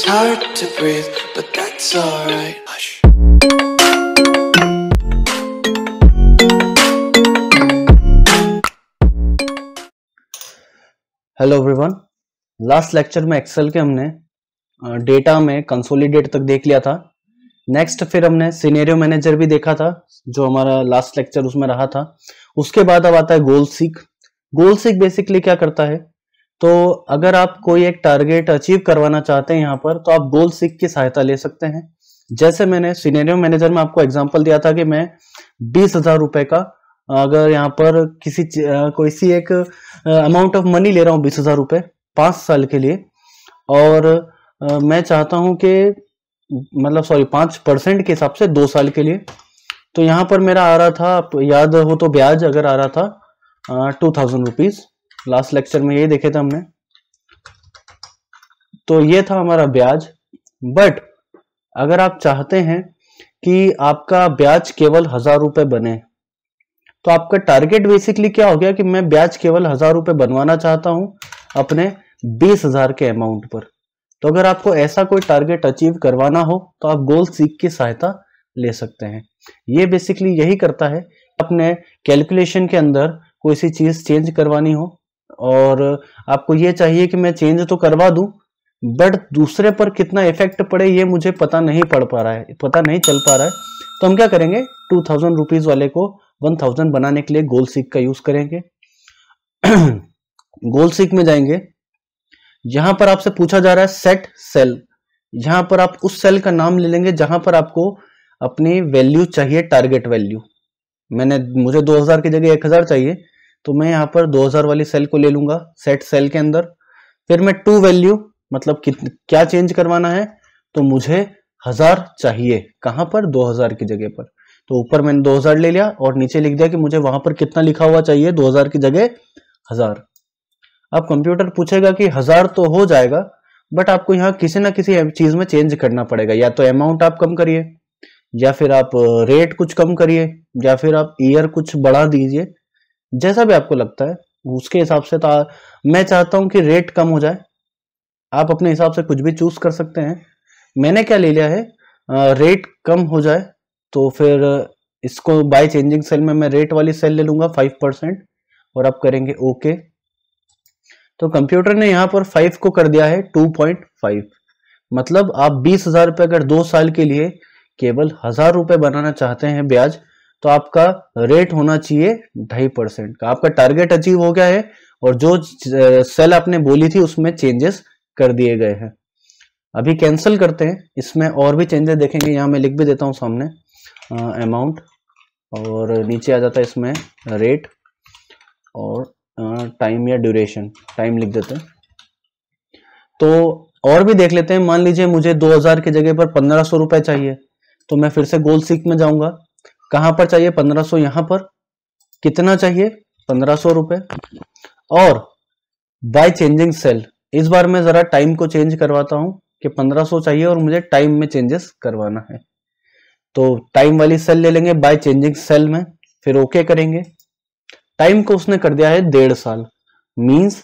hard to breathe, but that's alright. Hush. Hello everyone, last lecture में Excel के हमने data में consolidate तक देख लिया था। नेक्स्ट फिर हमने सिनेरियो मैनेजर भी देखा था, जो हमारा लास्ट लेक्चर उसमें रहा था। उसके बाद अब आता है गोल सीक। गोल सीक बेसिकली क्या करता है, तो अगर आप कोई एक टारगेट अचीव करवाना चाहते हैं यहाँ पर, तो आप गोल सीक की सहायता ले सकते हैं। जैसे मैंने सिनेरियो मैनेजर में आपको एग्जांपल दिया था कि मैं 20,000 रुपए का अगर यहाँ पर कोई सी एक अमाउंट ऑफ मनी ले रहा हूँ 20,000 रुपए 5 साल के लिए, और मैं चाहता हूँ कि 5% के हिसाब से 2 साल के लिए। तो यहाँ पर मेरा आ रहा था, आप याद हो तो ब्याज अगर आ रहा था 2,000 रुपीज। लास्ट लेक्चर में ये देखे थे हमने, तो ये था हमारा ब्याज। बट अगर आप चाहते हैं कि आपका ब्याज केवल 1,000 रुपए बने, तो आपका टारगेट बेसिकली क्या हो गया कि मैं ब्याज केवल 1,000 रुपए बनवाना चाहता हूं अपने 20,000 के अमाउंट पर। तो अगर आपको ऐसा कोई टारगेट अचीव करवाना हो तो आप गोल सीक की सहायता ले सकते हैं। ये बेसिकली यही करता है, अपने कैलकुलेशन के अंदर कोई सी चीज चेंज करवानी हो और आपको ये चाहिए कि मैं चेंज तो करवा दूं, बट दूसरे पर कितना इफेक्ट पड़े ये मुझे पता नहीं चल पा रहा है। तो हम क्या करेंगे, 2,000 रुपीज वाले को 1,000 बनाने के लिए गोल सीक का यूज करेंगे। गोल सीक में जाएंगे, यहां पर आपसे पूछा जा रहा है सेट सेल। यहां पर आप उस सेल का नाम ले लेंगे जहां पर आपको अपनी वैल्यू चाहिए, टारगेट वैल्यू। मुझे 2,000 की जगह 1,000 चाहिए, तो मैं यहां पर 2,000 वाली सेल को ले लूंगा सेट सेल के अंदर। फिर मैं टू वैल्यू मतलब क्या चेंज करवाना है, तो मुझे 1,000 चाहिए, कहां पर 2,000 की जगह पर। तो ऊपर मैंने 2,000 ले लिया और नीचे लिख दिया कि मुझे वहां पर कितना लिखा हुआ चाहिए, 2,000 की जगह 1,000। अब कंप्यूटर पूछेगा कि 1,000 तो हो जाएगा, बट आपको यहाँ किसी ना किसी चीज में चेंज करना पड़ेगा। या तो अमाउंट आप कम करिए, या फिर आप रेट कुछ कम करिए, या फिर आप ईयर कुछ बढ़ा दीजिए, जैसा भी आपको लगता है उसके हिसाब से। तो मैं चाहता हूं कि रेट कम हो जाए, आप अपने हिसाब से कुछ भी चूज कर सकते हैं। मैंने क्या ले लिया है, रेट कम हो जाए, तो फिर इसको बाय चेंजिंग सेल में मैं रेट वाली सेल ले लूंगा 5%, और आप करेंगे ओके। तो कंप्यूटर ने यहां पर 5 को कर दिया है 2.5। मतलब आप 20,000 रुपए अगर 2 साल के लिए केवल 1,000 रुपए बनाना चाहते हैं ब्याज, तो आपका रेट होना चाहिए 2.5% का। आपका टारगेट अचीव हो गया है, और जो सेल आपने बोली थी उसमें चेंजेस कर दिए गए हैं। अभी कैंसिल करते हैं, इसमें और भी चेंजेस देखेंगे। यहाँ मैं लिख भी देता हूँ सामने अमाउंट, और नीचे आ जाता है इसमें रेट, और टाइम या ड्यूरेशन, टाइम लिख देते हैं। तो और भी देख लेते हैं। मान लीजिए मुझे 2,000 की जगह पर 1,500 रुपए चाहिए, तो मैं फिर से गोल सीक में जाऊंगा। कहां पर चाहिए 1,500, यहां पर कितना चाहिए 1,500 रुपए, और बाय चेंजिंग सेल इस बार मैं जरा टाइम को चेंज करवाता हूं कि 1,500 चाहिए और मुझे टाइम में चेंजेस करवाना है। तो टाइम वाली सेल ले लेंगे बाय चेंजिंग सेल में, फिर ओके करेंगे। टाइम को उसने कर दिया है 1.5 साल। मींस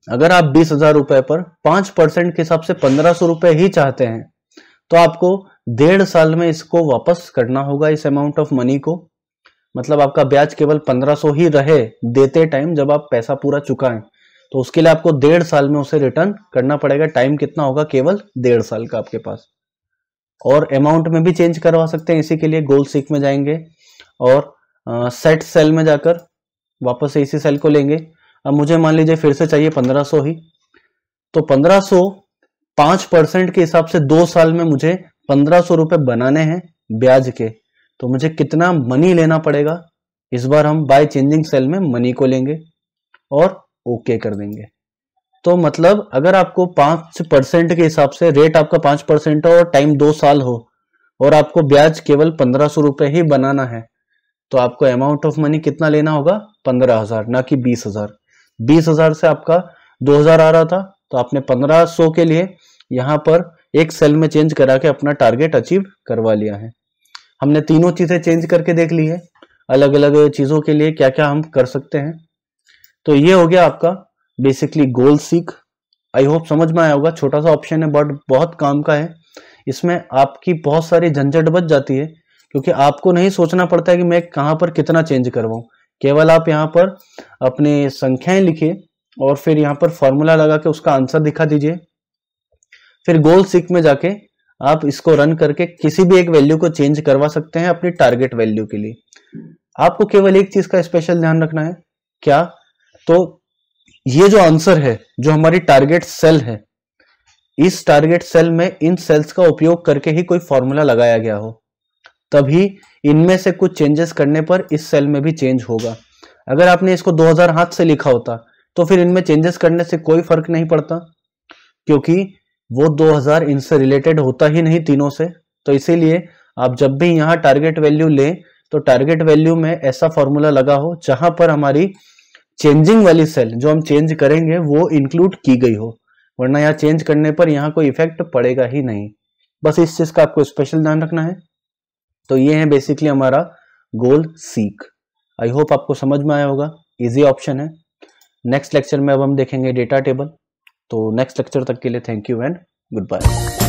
अगर आप 20,000 रुपए पर 5% के हिसाब से 1,500 रुपए ही चाहते हैं, तो आपको 1.5 साल में इसको वापस करना होगा, इस अमाउंट ऑफ मनी को। मतलब आपका ब्याज केवल 1,500 ही रहे देते टाइम, जब आप पैसा पूरा चुकाएं, तो उसके लिए आपको 1.5 साल में उसे रिटर्न करना पड़ेगा। टाइम कितना होगा, केवल 1.5 साल का आपके पास। और अमाउंट में भी चेंज करवा सकते हैं, इसी के लिए गोल सीक में जाएंगे और सेट सेल में जाकर वापस से इसी सेल को लेंगे। अब मुझे मान लीजिए फिर से चाहिए 1,500 ही, तो 1,500 5% के हिसाब से 2 साल में मुझे 1,500 रुपए बनाने हैं ब्याज के। तो मुझे कितना मनी लेना पड़ेगा, इस बार हम बाय चेंजिंग सेल में मनी को लेंगे और ओके कर देंगे। तो मतलब अगर आपको 5% के हिसाब से, रेट आपका 5% हो और टाइम 2 साल हो, और आपको ब्याज केवल 1,500 रुपए ही बनाना है, तो आपको अमाउंट ऑफ मनी कितना लेना होगा, 15,000, ना कि 20,000। 20,000 से आपका 2,000 आ रहा था, तो आपने 1,500 के लिए यहां पर एक सेल में चेंज करा के अपना टारगेट अचीव करवा लिया है। हमने तीनों चीजें चेंज करके देख ली है, अलग अलग चीजों के लिए क्या क्या हम कर सकते हैं। तो ये हो गया आपका basically goal seek. I hope समझ में आया होगा। छोटा सा ऑप्शन है बट बहुत काम का है। इसमें आपकी बहुत सारी झंझट बच जाती है, क्योंकि आपको नहीं सोचना पड़ता है कि मैं कहाँ पर कितना चेंज करवाऊं। केवल आप यहाँ पर अपनी संख्याएं लिखिए और फिर यहाँ पर फॉर्मूला लगा के उसका आंसर दिखा दीजिए। फिर गोल सीक में जाके आप इसको रन करके किसी भी एक वैल्यू को चेंज करवा सकते हैं अपनी टारगेट वैल्यू के लिए। आपको केवल एक चीज का स्पेशल ध्यान रखना है, क्या? तो ये जो आंसर है, जो हमारी टारगेट सेल है, इस टारगेट सेल में इन सेल्स का उपयोग करके ही कोई फॉर्मूला लगाया गया हो, तभी इनमें से कुछ चेंजेस करने पर इस सेल में भी चेंज होगा। अगर आपने इसको 2000 हाथ से लिखा होता तो फिर इनमें चेंजेस करने से कोई फर्क नहीं पड़ता, क्योंकि वो 2000 इनसे रिलेटेड होता ही नहीं तीनों से। तो इसीलिए आप जब भी यहाँ टारगेट वैल्यू लें तो टारगेट वैल्यू में ऐसा फॉर्मूला लगा हो जहां पर हमारी चेंजिंग वाली सेल जो हम चेंज करेंगे वो इंक्लूड की गई हो, वरना यहाँ चेंज करने पर यहाँ कोई इफेक्ट पड़ेगा ही नहीं। बस इस चीज का आपको स्पेशल ध्यान रखना है। तो ये है बेसिकली हमारा गोल सीक। आई होप आपको समझ में आया होगा, इजी ऑप्शन है। नेक्स्ट लेक्चर में अब हम देखेंगे डेटा टेबल। तो नेक्स्ट लेक्चर तक के लिए thank you and good bye.